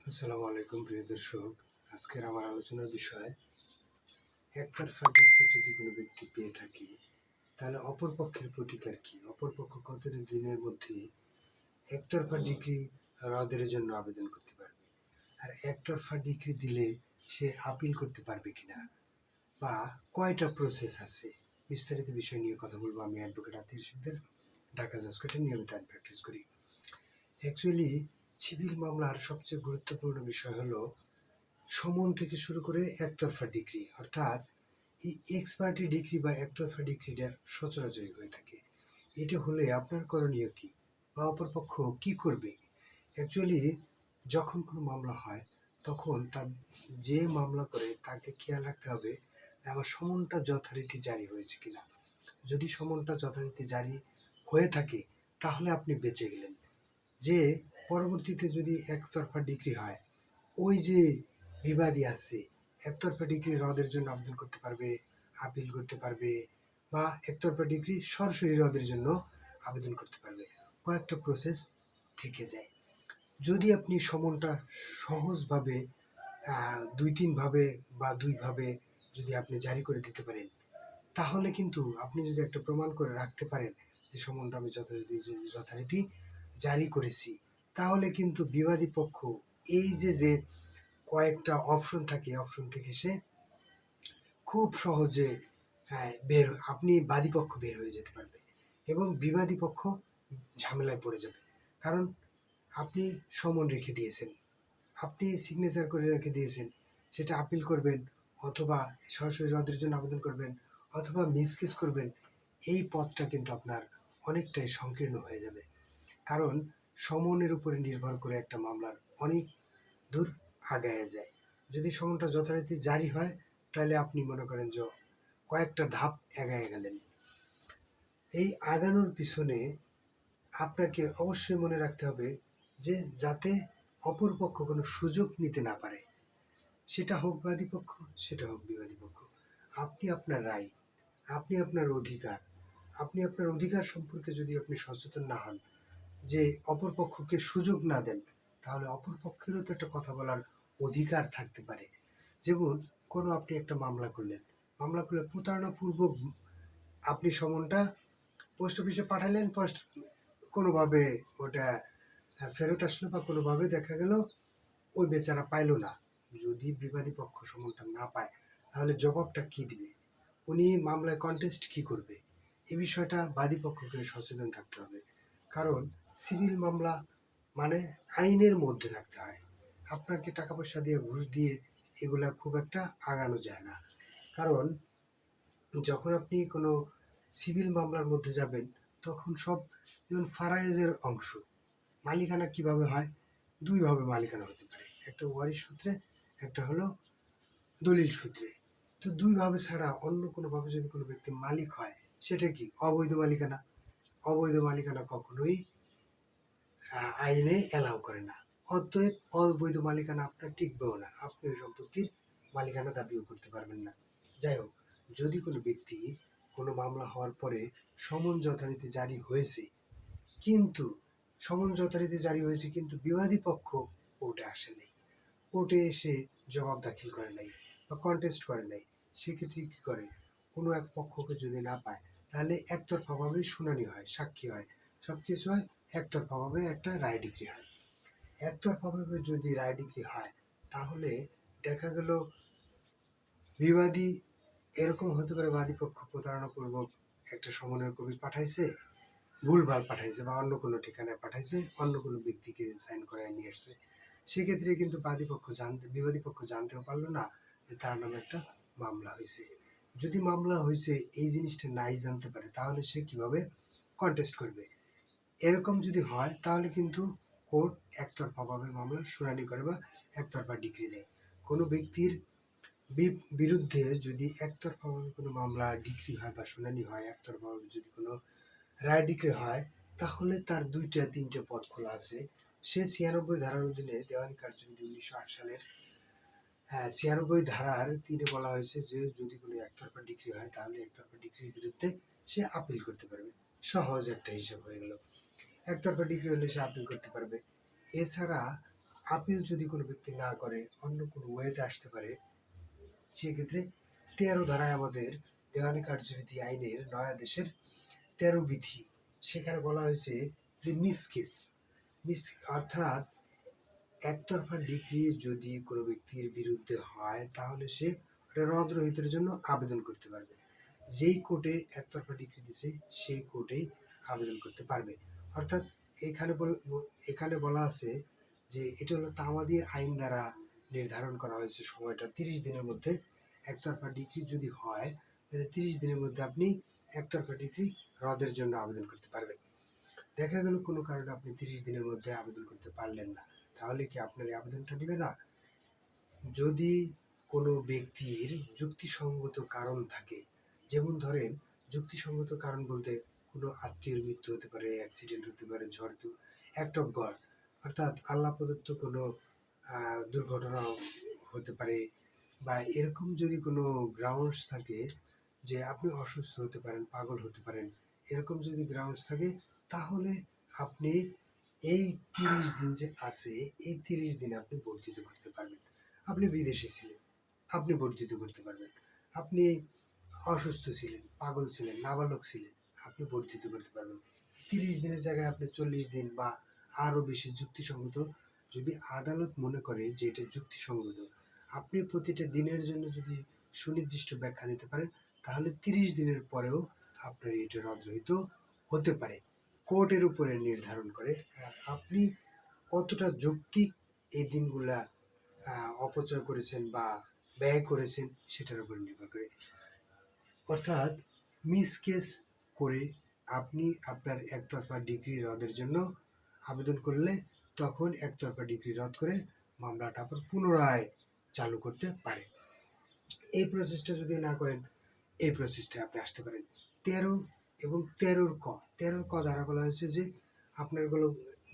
আসসালামু আলাইকুম প্রিয় দর্শক। আজকের আমার আলোচনার বিষয়, একতরফা ডিগ্রি যদি কোনো ব্যক্তি পেয়ে থাকে তাহলে অপর পক্ষের প্রতিকার কি? অপর পক্ষ কত দিনের মধ্যে একতরফা ডিগ্রি রদের জন্য আবেদন করতে পারবে, আর একতরফা ডিগ্রি দিলে সে আপিল করতে পারবে কিনা, বা কয়টা প্রসেস আছে, বিস্তারিত বিষয় নিয়ে কথা বলবো। আমি অ্যাডভোকেট আতির শিকদার, ঢাকা জজ কোর্টে নিয়মিত আইন প্র্যাকটিস করি। অ্যাকচুয়ালি সিভিল মামলার সবচেয়ে গুরুত্বপূর্ণ বিষয় হলো সমন থেকে শুরু করে একতরফা ডিগ্রি, অর্থাৎ এই এক্সপার্টি ডিগ্রি বা একতরফা ডিগ্রিটা সচরাচরই হয়ে থাকে। এটা হলে আপনার করণীয় কি, বা অপরপক্ষ কি করবে? অ্যাকচুয়ালি যখন কোনো মামলা হয় তখন তার যে মামলা করে তাকে খেয়াল রাখতে হবে আমার সমনটা যথারীতি জারি হয়েছে কিনা। যদি সমনটা যথারীতি জারি হয়ে থাকে তাহলে আপনি বেঁচে গেলেন। যে পরবর্তীতে যদি একতরফা ডিগ্রি হয়, ওই যে বিবাদী আছে একতরফা ডিগ্রি রদের জন্য আবেদন করতে পারবে, আপিল করতে পারবে, বা একতরফা ডিগ্রি সরাসরি রদের জন্য আবেদন করতে পারবে। কয়েকটা প্রসেস থেকে যায়। যদি আপনি সমনটা সহজভাবে দুই তিনভাবে বা দুইভাবে যদি আপনি জারি করে দিতে পারেন, তাহলে কিন্তু আপনি যদি একটা প্রমাণ করে রাখতে পারেন যে সমনটা আমি যথারীতি জারি করেছি, তাহলে কিন্তু বিবাদী পক্ষ এই যে কয়েকটা অপশন থাকে, অপশন থেকে সে খুব সহজে আপনি বাদী পক্ষ বের হয়ে যেতে পারবে এবং বিবাদী পক্ষ ঝামেলায় পড়ে যাবে। কারণ আপনি সমন রেখে দিয়েছেন, আপনি সিগনেচার করে রেখে দিয়েছেন, সেটা আপিল করবেন, অথবা সরাসরি রদের জন্য আবেদন করবেন, অথবা মিসকেস করবেন। এই পথটা কিন্তু আপনার অনেকটাই সংকীর্ণ হয়ে যাবে। কারণ সমনের উপরে নির্ভর করে একটা মামলার অনেক দূর আগায় যায়। যদি সমনটা যথারীতি জারি হয় তাহলে আপনি মনে করেন যে কয়েকটা ধাপ এগিয়ে গেলেন। এই আগানোর পিছনে আপনাকে অবশ্যই মনে রাখতে হবে যে যাতে অপর পক্ষ কোনো সুযোগ নিতে না পারে, সেটা হোক বাদী পক্ষ, সেটা হোক বিবাদী পক্ষ। আপনি আপনার রায়, আপনি আপনার অধিকার, আপনি আপনার অধিকার সম্পর্কে যদি আপনি সচেতন না হন, যে অপর পক্ষকে সুযোগ না দেন, তাহলে অপর পক্ষেরও তো একটা কথা বলার অধিকার থাকতে পারে। যেমন কোনো আপনি একটা মামলা করলেন, মামলা করলে প্রতারণাপূর্বক আপনি সমনটা পোস্ট অফিসে পাঠালেন, কোনোভাবে ওটা ফেরত আসলো, বা কোনোভাবে দেখা গেল ওই বেচারা পাইলো না। যদি বিবাদী পক্ষ সমনটা না পায় তাহলে জবাবটা কি দিবে, উনি মামলায় কন্টেস্ট কি করবে, এই বিষয়টা বাদী পক্ষকে সচেতন থাকতে হবে। কারণ সিভিল মামলা মানে আইনের মধ্যে থাকতে হয়। আপনাকে টাকা পয়সা দিয়ে, ঘুষ দিয়ে এগুলা খুব একটা আগানো যায় না। কারণ যখন আপনি কোনো সিভিল মামলার মধ্যে যাবেন তখন সব, যেমন ফারায়েজের অংশ মালিকানা কিভাবে হয়, দুইভাবে মালিকানা হতে পারে, একটা ওয়ারিশ সূত্রে, একটা হলো দলিল সূত্রে। তো দুইভাবে ছাড়া অন্য কোনোভাবে যদি কোনো ব্যক্তি মালিক হয়, সেটা কি অবৈধ মালিকানা। অবৈধ মালিকানা কখনোই আইনে অ্যালাউ করে না। অতএব অবৈধ মালিকানা আপনার টিকবেও না, আপনি ওই সম্পত্তির মালিকানা দাবিও করতে পারবেন না। যাই হোক, যদি কোনো ব্যক্তি কোনো মামলা হওয়ার পরে সমন যথারীতি জারি হয়েছে, কিন্তু সমন যথারীতি জারি হয়েছে কিন্তু বিবাদী পক্ষ কোর্টে আসে নাই, কোর্টে এসে জবাব দাখিল করে নাই বা কন্টেস্ট করে নাই, সেক্ষেত্রে কী করে, কোনো এক পক্ষকে যদি না পায় তাহলে একতরফাভাবে শুনানি হয়, সাক্ষী হয়, সব কিছু হয়, একতরফাভাবে একটা রায় ডিগ্রি হয়। একতরফাভাবে যদি রায় ডিগ্রি হয় তাহলে দেখা গেল বিবাদী, এরকম হতে পারে বাদী পক্ষ প্রতারণাপূর্বক একটা সমনের কপি পাঠাইছে, ভুলভাল পাঠাইছে, বা অন্য কোনো ঠিকানায় পাঠাইছে, অন্য কোনো ব্যক্তিকে সাইন করায় নিয়ে আসছে। সেক্ষেত্রে কিন্তু বিবাদী পক্ষ জানতেও পারলো না যে তার নামে একটা মামলা হয়েছে। যদি মামলা হয়েছে এই জিনিসটা নাই জানতে পারে, তাহলে সে কিভাবে কন্টেস্ট করবে? এরকম যদি হয় তাহলে কিন্তু কোর্ট একতরফাভাবে মামলার শুনানি করে বা একতরফা ডিগ্রি দেয়। কোনো ব্যক্তির বিরুদ্ধে যদি একতরফাভাবে কোনো মামলা ডিগ্রি হয় বা শুনানি হয়, একতরফাভাবে যদি কোনো রায় ডিগ্রি হয়, তাহলে তার দুইটা তিনটে পথ খোলা আছে। সে 96 ধারার অধীনে, দেওয়ানি কার্যবিধি 1908 সালের 96 ধারার 3-এ বলা হয়েছে যে যদি কোনো একতরফা ডিগ্রি হয় তাহলে একতরফা ডিগ্রির বিরুদ্ধে সে আপিল করতে পারবে। সহজ একটা হিসাব হয়ে গেল, একতরফা ডিগ্রি হলে সে আপিল করতে পারবে। এছাড়া আপিল যদি কোনো ব্যক্তি না করে অন্য কোনো ওয়েতে আসতে পারে, সেক্ষেত্রে 13 ধারায় আমাদের দেওয়ানি কার্যবিধি আইনের নয়া দেশের 13 বিধি, সেখানে বলা হয়েছে যে মিস অর্থাৎ একতরফা ডিক্রি যদি কোনো ব্যক্তির বিরুদ্ধে হয় তাহলে সে ওটা রদ রহিতের জন্য আবেদন করতে পারবে। যেই কোর্টে একতরফা ডিক্রি দিছে সেই কোর্টেই আবেদন করতে পারবে। অর্থাৎ এখানে বলা আছে যে এটা হলো তামাদি আইন দ্বারা নির্ধারণ করা হয়েছে সময়টা 30 দিনের মধ্যে। একতরফা ডিক্রি যদি হয় তাহলে 30 দিনের মধ্যে আপনি একতরফা ডিক্রি রদের জন্য আবেদন করতে পারবেন। দেখা গেল কোনো কারণে আপনি 30 দিনের মধ্যে আবেদন করতে পারলেন না, তাহলে কি আপনার এই আবেদনটা নেবে না? যদি কোনো ব্যক্তির যুক্তিসঙ্গত কারণ থাকে, যেমন ধরেন যুক্তিসঙ্গত কারণ বলতে কোনো আত্মীয়ের মৃত্যু হতে পারে, অ্যাক্সিডেন্ট হতে পারে, ঝড় অ্যাক্ট অফ গড, অর্থাৎ আল্লাহ প্রদত্ত কোনো দুর্ঘটনা হতে পারে, বা এরকম যদি কোনো গ্রাউন্ডস থাকে যে আপনি অসুস্থ হতে পারেন, পাগল হতে পারেন, এরকম যদি গ্রাউন্ডস থাকে, তাহলে আপনি এই 30 দিন যে আছে এই 30 দিন আপনি বর্ধিত করতে পারবেন। আপনি বিদেশে ছিলেন, আপনি বর্ধিত করতে পারবেন। আপনি অসুস্থ ছিলেন, পাগল ছিলেন, নাবালক ছিলেন, আপনি বর্ধিত করতে পারবেন। 30 দিনের জায়গায় আপনি 40 দিন বা আরও বেশি যুক্তিসঙ্গত, যদি আদালত মনে করে যে এটা যুক্তিসঙ্গত, আপনি প্রতিটা দিনের জন্য যদি সুনির্দিষ্ট ব্যাখ্যা দিতে পারেন, তাহলে 30 দিনের পরেও আপনার এটা রদরহিত হতে পারে। কোর্টের উপরে নির্ধারণ করে আর আপনি কতটা যৌক্তিক এই দিনগুলা অপচয় করেছেন বা ব্যয় করেছেন সেটার উপর নির্ভর করে। অর্থাৎ মিসকেস করে আপনি আপনার একতরফা ডিগ্রি রদের জন্য আবেদন করলে তখন একতরফা ডিগ্রি রদ করে মামলাটা আবার পুনরায় চালু করতে পারে। এই প্রসেসটা যদি না করেন, এই প্রসেসটা আপনি আসতে পারেন 13 এবং 13 ক ধারা বলা হয়েছে যে আপনারগুলো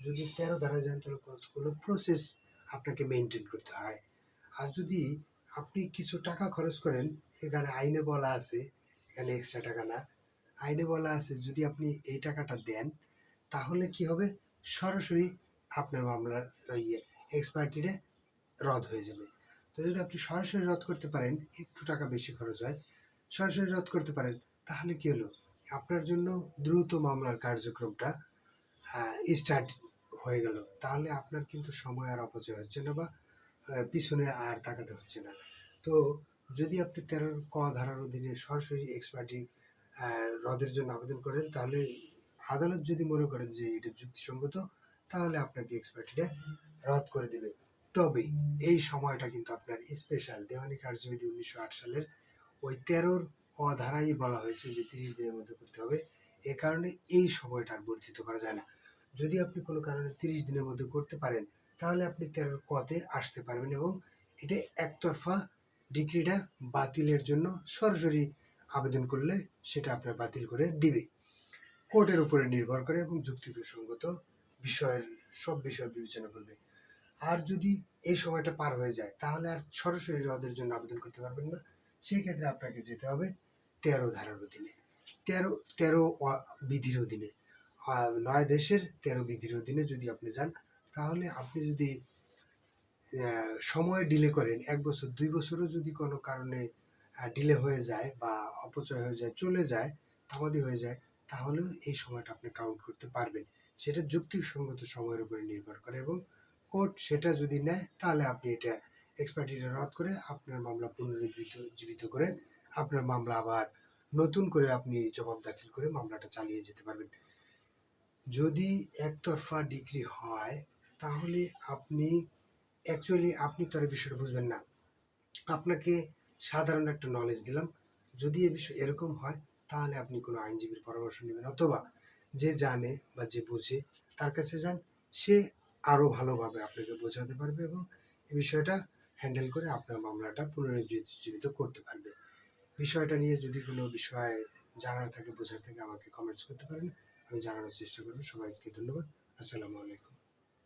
যদি 13 ধারা যান তাহলে কতগুলো প্রসেস আপনাকে মেনটেন করতে হয়। আর যদি আপনি কিছু টাকা খরচ করেন, এখানে আইনে বলা আছে, এখানে এক্সট্রা টাকা না, আইনে বলা আছে যদি আপনি এই টাকাটা দেন তাহলে কি হবে, সরাসরি আপনার মামলার ওই এক্সপায়ারিটা রদ হয়ে যাবে। তো যদি আপনি সরাসরি রদ করতে পারেন, একটু টাকা বেশি খরচ হয়, সরাসরি রদ করতে পারেন, তাহলে কি হলো, আপনার জন্য দ্রুত মামলার কার্যক্রমটা স্টার্ট হয়ে গেল। তাহলে আপনার কিন্তু সময় আর অপচয় হচ্ছে না বা পিছনে আর তাকাতে হচ্ছে না। তো যদি আপনি 13 ক ধারার অধীনে সরাসরি এক্সপার্টি রদের জন্য আবেদন করেন, তাহলে আদালত যদি মনে করেন যে এটা যুক্তিসঙ্গত, তাহলে আপনাকে এক্সপার্টিটা রদ করে দেবে। তবে এই সময়টা কিন্তু আপনার স্পেশাল দেওয়ানি কার্যবিধি 1908 সালের ওই 13 ক ধারাই বলা হয়েছে যে 30 দিনের মধ্যে করতে হবে। এ কারণে এই সময়টা আর বর্ধিত করা যায় না। যদি আপনি কোনো কারণে 30 দিনের মধ্যে করতে পারেন, তাহলে আপনি 13 কতে আসতে পারবেন এবং এটা একতরফা ডিক্রিটা বাতিলের জন্য সরাসরি আবেদন করলে সেটা আপনার বাতিল করে দিবে। কোর্টের উপরে নির্ভর করে এবং যুক্তিসঙ্গত সব বিষয় বিবেচনা করবে। আর যদি এই সময়টা পার হয়ে যায় তাহলে আর সরাসরি রদের জন্য আবেদন করতে পারবেন না। সেই ক্ষেত্রে আপনাকে যেতে হবে 13 ধারার অধীনে, 13 বিধির অধীনে, নয় দেশের 13 বিধির অধীনে যদি আপনি যান, তাহলে আপনি যদি সময় ডিলে করেন, 1 বছর 2 বছরও যদি কোনো কারণে ডিলে হয়ে যায় বা অপচয় হয়ে যায়, চলে যায়, তামাদি হয়ে যায়, তাহলেও এই সময়টা আপনি কাউন্ট করতে পারবেন। সেটা যুক্তিসঙ্গত সময়ের উপরে নির্ভর করে এবং কোর্ট সেটা যদি নেয় তাহলে আপনি এটা এক্সপার্টিটা রদ করে আপনার মামলা পুনরুজ্জীবিত করে আপনার মামলা আবার নতুন করে আপনি জবাব দাখিল করে মামলাটা চালিয়ে যেতে পারবেন। যদি একতরফা ডিগ্রি হয় তাহলে আপনি আপনি তো আর বিষয়টা বুঝবেন না, আপনাকে সাধারণ একটা নলেজ দিলাম। যদি এ বিষয় এরকম হয় তাহলে আপনি কোনো আইনজীবীর পরামর্শ নেবেন, অথবা যে জানে বা যে বুঝে তার কাছে যান, সে আরও ভালোভাবে আপনাকে বোঝাতে পারবে এবং এই বিষয়টা হ্যান্ডেল করে আপনার মামলাটা পুনরুজ্জীবিত করতে পারবে। বিষয়টা নিয়ে যদি কোনো বিষয় জানার থাকে, বোঝার থাকে, আমাকে কমেন্টস করতে পারেন, আমি জানানোর চেষ্টা করব। সবাইকে ধন্যবাদ। আসসালামু আলাইকুম।